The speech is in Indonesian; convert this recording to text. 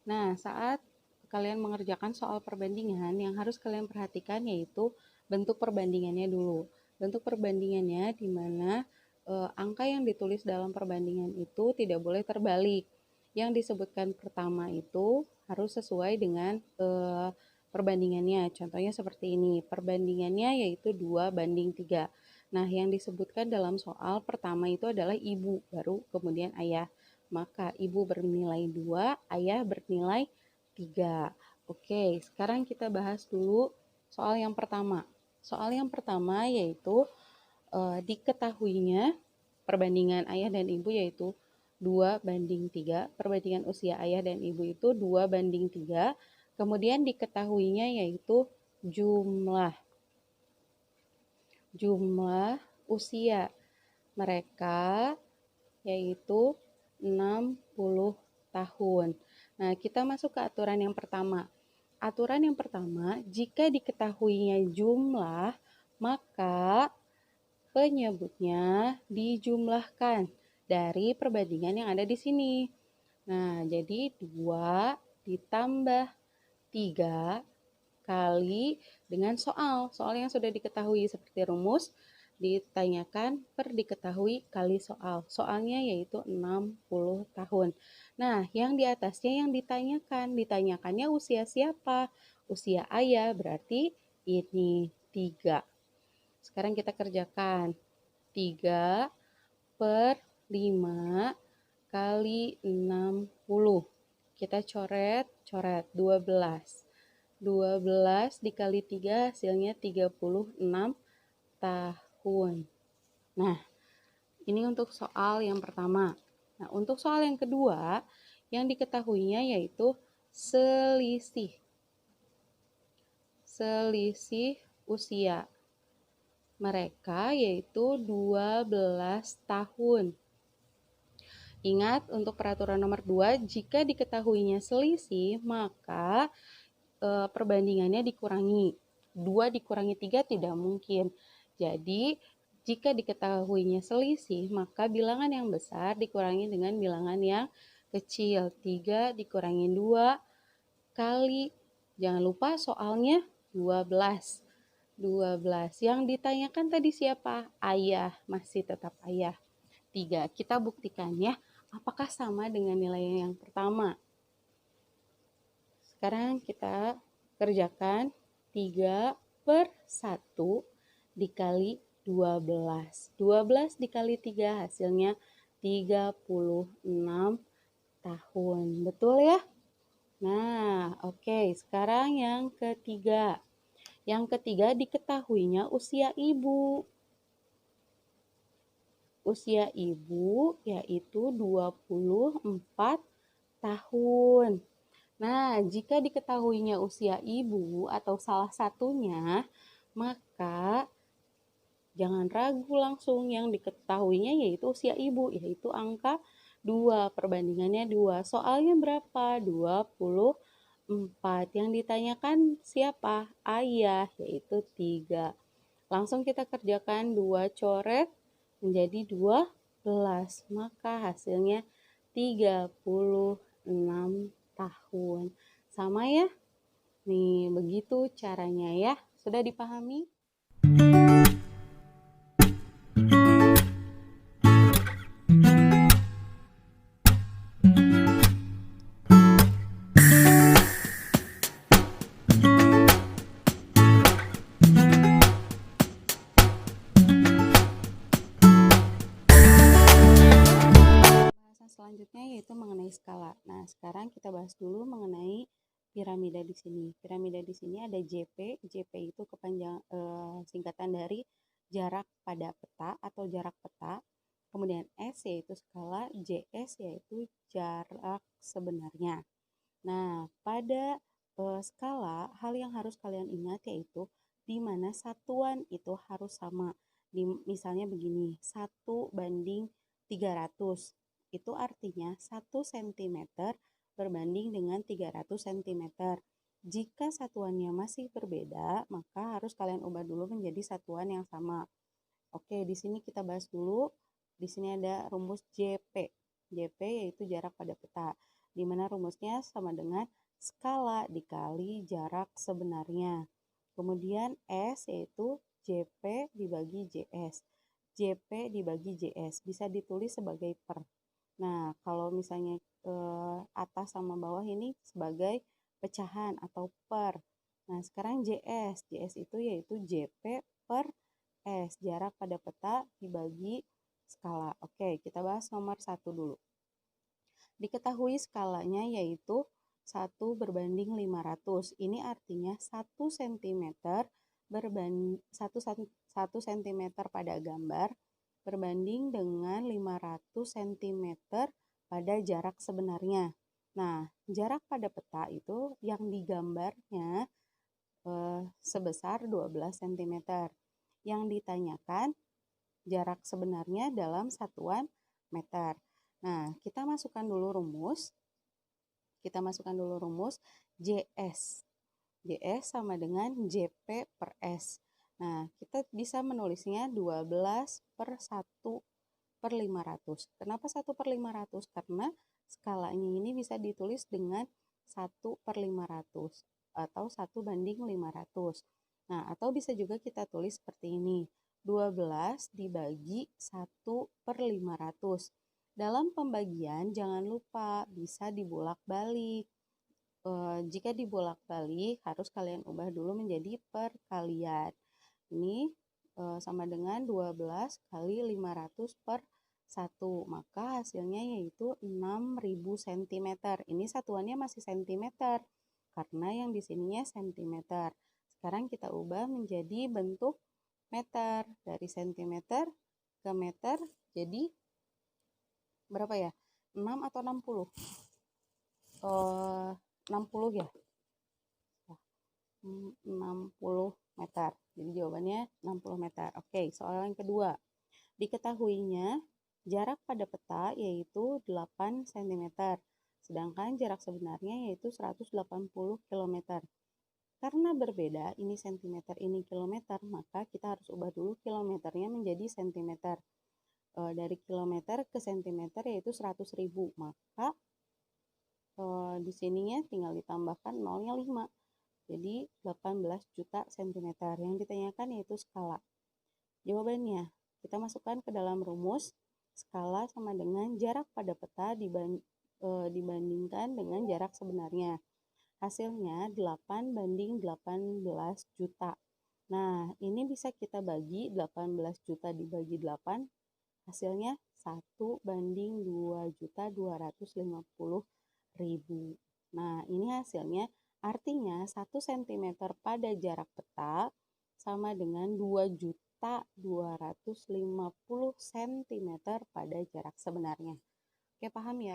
Nah, saat kalian mengerjakan soal perbandingan, yang harus kalian perhatikan yaitu bentuk perbandingannya dulu. Bentuk perbandingannya di mana angka yang ditulis dalam perbandingan itu tidak boleh terbalik. Yang disebutkan pertama itu harus sesuai dengan perbandingannya. Contohnya seperti ini. Perbandingannya yaitu 2:3. Nah, yang disebutkan dalam soal pertama itu adalah ibu, baru kemudian ayah. Maka ibu bernilai 2, ayah bernilai 3. Oke, sekarang kita bahas dulu soal yang pertama. Soal yang pertama yaitu diketahuinya perbandingan ayah dan ibu yaitu 2:3. Perbandingan usia ayah dan ibu itu 2:3. Kemudian diketahuinya yaitu jumlah jumlah usia mereka yaitu 60 tahun. Nah, kita masuk ke aturan yang pertama. Aturan yang pertama, jika diketahuinya jumlah, maka penyebutnya dijumlahkan dari perbandingan yang ada di sini. Nah, jadi 2 ditambah 3 kali dengan soal. Soal yang sudah diketahui seperti rumus, ditanyakan per diketahui kali soal. Soalnya yaitu 60 tahun. Nah, yang di atasnya yang ditanyakannya usia siapa? Usia ayah, berarti ini 3. Sekarang kita kerjakan. 3 per 5 kali 60. Kita coret 12. 12 dikali 3 hasilnya 36 tahun. Nah, ini untuk soal yang pertama. Nah, untuk soal yang kedua, yang diketahuinya yaitu selisih. Selisih usia mereka yaitu 12 tahun. Ingat untuk peraturan nomor 2, jika diketahuinya selisih, maka perbandingannya dikurangi. 2 dikurangi 3 tidak mungkin. Jadi, jika diketahuinya selisih, maka bilangan yang besar dikurangi dengan bilangan yang kecil. 3 dikurangi 2 kali, jangan lupa soalnya 12. 12. Yang ditanyakan tadi siapa? Ayah, masih tetap ayah. 3. Kita buktikan ya, apakah sama dengan nilai yang pertama. Sekarang kita kerjakan 3 per 1 dikali 12. 12 dikali 3 hasilnya 36 tahun. Betul ya? Nah, oke. Sekarang yang ketiga. Yang ketiga diketahuinya usia ibu. Usia ibu yaitu 24 tahun. Nah, jika diketahuinya usia ibu atau salah satunya, maka jangan ragu langsung yang diketahuinya yaitu usia ibu, yaitu angka 2, perbandingannya 2. Soalnya berapa? 24. Yang ditanyakan siapa? Ayah, yaitu 3. Langsung kita kerjakan 2 coret menjadi 12, maka hasilnya 36 tahun. Sama ya? Nih, begitu caranya ya. Sudah dipahami? Bahasan selanjutnya yaitu mengenai skala. Nah, sekarang kita bahas dulu mengenai piramida di sini. Piramida di sini ada JP. JP itu singkatan dari jarak pada peta atau jarak peta. Kemudian S yaitu skala, JS yaitu jarak sebenarnya. Nah, pada skala, hal yang harus kalian ingat yaitu di mana satuan itu harus sama. Misalnya begini, 1:300. Itu artinya 1 cm berbanding dengan 300 cm. Jika satuannya masih berbeda, maka harus kalian ubah dulu menjadi satuan yang sama. Oke, di sini kita bahas dulu. Di sini ada rumus JP. JP yaitu jarak pada peta. di mana rumusnya sama dengan skala dikali jarak sebenarnya. Kemudian S yaitu JP dibagi JS. JP dibagi JS bisa ditulis sebagai per. Nah, kalau misalnya atas sama bawah ini sebagai pecahan atau per. Nah, sekarang JS. JS itu yaitu JP per S, jarak pada peta dibagi skala. Oke, kita bahas nomor 1 dulu. Diketahui skalanya yaitu 1 berbanding 500. Ini artinya 1 cm berbanding 1 cm pada gambar berbanding dengan 500 cm pada jarak sebenarnya. Nah, jarak pada peta itu yang digambarnya sebesar 12 cm. Yang ditanyakan jarak sebenarnya dalam satuan meter. Nah, kita masukkan dulu rumus. JS. JS sama dengan JP per S. Nah, kita bisa menulisnya 12 per 1 per 500. Kenapa 1 per 500? Karena skalanya ini bisa ditulis dengan 1 per 500 atau 1 banding 500. Nah, atau bisa juga kita tulis seperti ini. 12 dibagi 1 per 500. Dalam pembagian jangan lupa bisa dibolak-balik. Jika dibolak-balik harus kalian ubah dulu menjadi perkalian. Ini sama dengan 12 kali 500 per 1. Maka hasilnya yaitu 6.000 cm. Ini satuannya masih cm karena yang di sininya cm. Sekarang kita ubah menjadi bentuk meter. Dari cm ke meter jadi berapa ya? 6 atau 60? 60 ya? 60 meter. Jadi jawabannya 60 meter. Oke, soal yang kedua. Diketahuinya jarak pada peta yaitu 8 cm. Sedangkan jarak sebenarnya yaitu 180 km. Karena berbeda, ini cm, ini kilometer, maka kita harus ubah dulu kilometernya menjadi cm. Dari kilometer ke cm yaitu 100.000. Maka di sininya tinggal ditambahkan nolnya 5. Jadi 18 juta cm. Yang ditanyakan yaitu skala. Jawabannya, kita masukkan ke dalam rumus. Skala sama dengan jarak pada peta dibandingkan dengan jarak sebenarnya. Hasilnya 8 banding 18 juta. Nah, ini bisa kita bagi 18 juta dibagi 8. Hasilnya 1 banding 2.250.000. Nah, ini hasilnya artinya 1 cm pada jarak peta sama dengan 2.250.000 cm pada jarak sebenarnya. Oke, paham ya?